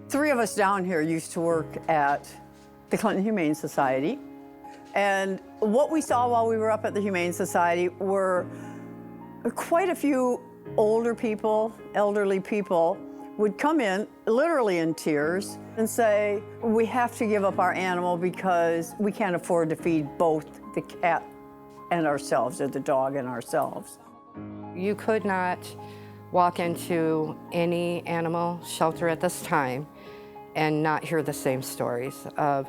Three of us down here used to work at the Clinton Humane Society. And what we saw while we were up at the Humane Society were quite a few older people, elderly people, would come in literally in tears and say, we have to give up our animal because we can't afford to feed both the cat and ourselves, or the dog and ourselves. You could not walk into any animal shelter at this time and not hear the same stories of,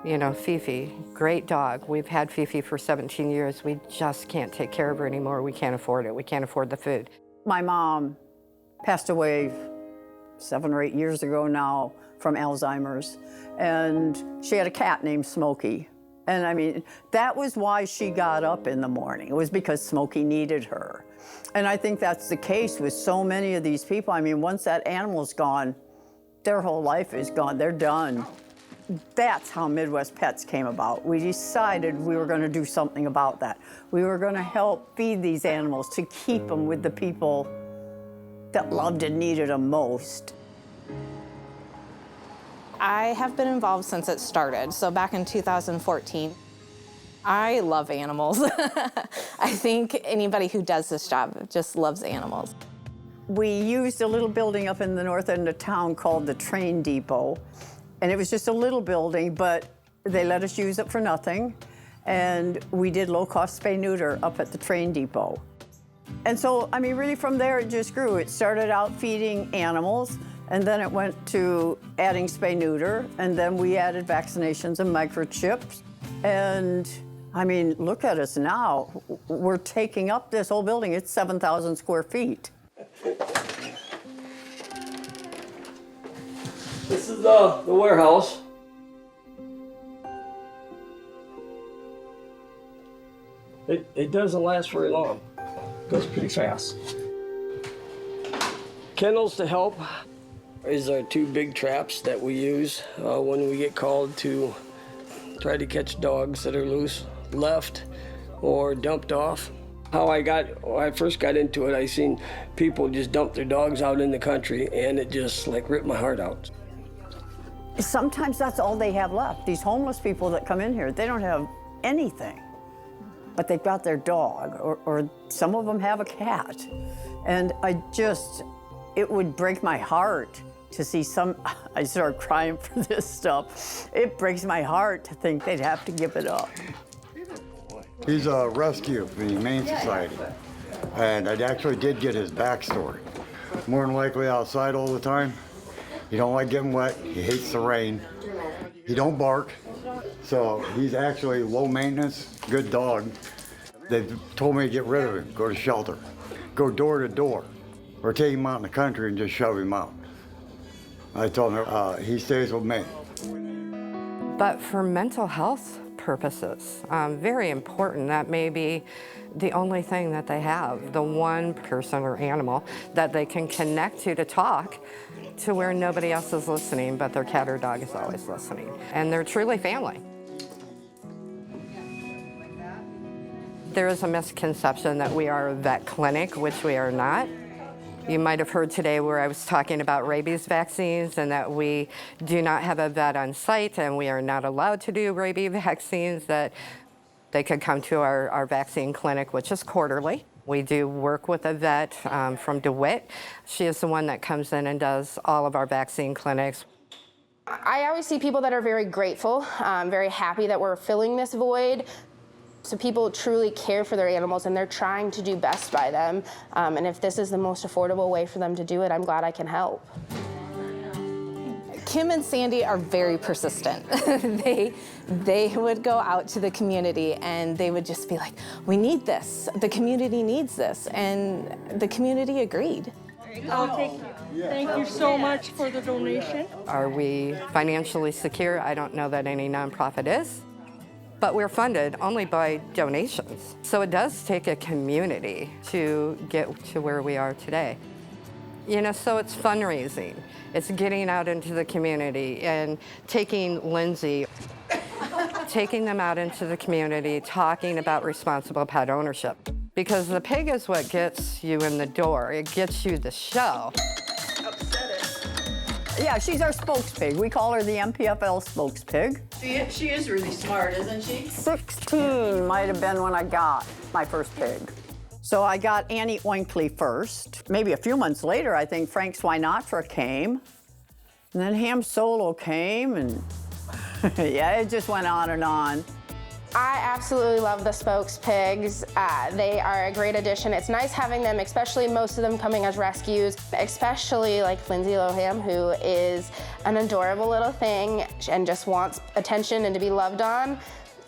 you know, Fifi, great dog. We've had Fifi for 17 years. We just can't take care of her anymore. We can't afford it. We can't afford the food. My mom passed away 7 or 8 years ago now from Alzheimer's, and she had a cat named Smokey. And I mean, that was why she got up in the morning. It was because Smokey needed her. And I think that's the case with so many of these people. I mean, once that animal's gone, their whole life is gone. They're done. That's how Midwest Pets came about. We decided we were going to do something about that. We were going to help feed these animals to keep them with the people that loved and needed them most. I have been involved since it started, so back in 2014. I love animals. I think anybody who does this job just loves animals. We used a little building up in the north end of town called the train depot. And it was just a little building, but they let us use it for nothing. And we did low-cost spay-neuter up at the train depot. And so, I mean, really from there it just grew. It started out feeding animals, and then it went to adding spay-neuter, and then we added vaccinations and microchips. And I mean, look at us now. We're taking up this whole building. It's 7,000 square feet. This is the warehouse. It doesn't last very long. It goes pretty fast. Kennels to help. These are 2 big traps that we use when we get called to try to catch dogs that are loose, left, or dumped off. When I first got into it, I seen people just dump their dogs out in the country, and it just like ripped my heart out. Sometimes that's all they have left. These homeless people that come in here, they don't have anything, but they've got their dog, or some of them have a cat. And it would break my heart to see I start crying for this stuff. It breaks my heart to think they'd have to give it up. He's a rescue for the Humane Society, and I actually did get his backstory. More than likely outside all the time. He don't like getting wet, he hates the rain. He don't bark, so he's actually low maintenance, good dog. They told me to get rid of him, go to shelter, go door to door, or take him out in the country and just shove him out. I told him he stays with me. But for mental health purposes, very important. That may be the only thing that they have, the one person or animal that they can connect to talk to where nobody else is listening, but their cat or dog is always listening. And they're truly family. There is a misconception that we are a vet clinic, which we are not. You might have heard today where I was talking about rabies vaccines and that we do not have a vet on site and we are not allowed to do rabies vaccines, that they could come to our vaccine clinic, which is quarterly. We do work with a vet from DeWitt. She is the one that comes in and does all of our vaccine clinics. I always see people that are very grateful, very happy that we're filling this void. So people truly care for their animals and they're trying to do best by them. And if this is the most affordable way for them to do it, I'm glad I can help. Kim and Sandy are very persistent. They would go out to the community and they would just be like, we need this. The community needs this. And the community agreed. Oh, thank you. Thank you so much for the donation. Are we financially secure? I don't know that any nonprofit is. But we're funded only by donations. So it does take a community to get to where we are today. You know, so it's fundraising. It's getting out into the community and taking Lindsay, taking them out into the community, talking about responsible pet ownership. Because the pig is what gets you in the door. It gets you the show. Yeah, she's our spokespig. We call her the MPFL spokespig. She is really smart, isn't she? 16 might have been when I got my first pig. So I got Annie Oinkley first. Maybe a few months later, I think Frank Swinatra came. And then Ham Solo came, and yeah, it just went on and on. I absolutely love the spokes pigs. They are a great addition. It's nice having them, especially most of them coming as rescues, especially like Lindsay Loham, who is an adorable little thing and just wants attention and to be loved on.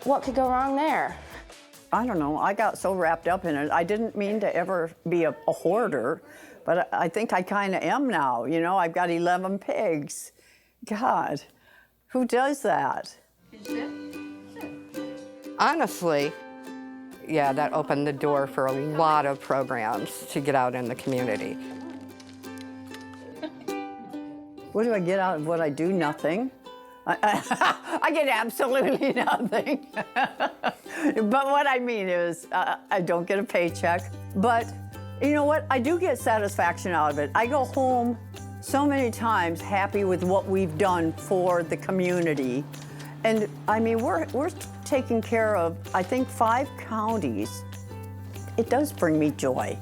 What could go wrong there? I don't know, I got so wrapped up in it. I didn't mean to ever be a hoarder, but I think I kind of am now. You know, I've got 11 pigs. God, who does that? Honestly, yeah, that opened the door for a lot of programs to get out in the community. What do I get out of what I do? Nothing. I get absolutely nothing. But what I mean is, I don't get a paycheck. But you know what? I do get satisfaction out of it. I go home so many times happy with what we've done for the community. And I mean, we're taking care of, I think, 5 counties. It does bring me joy.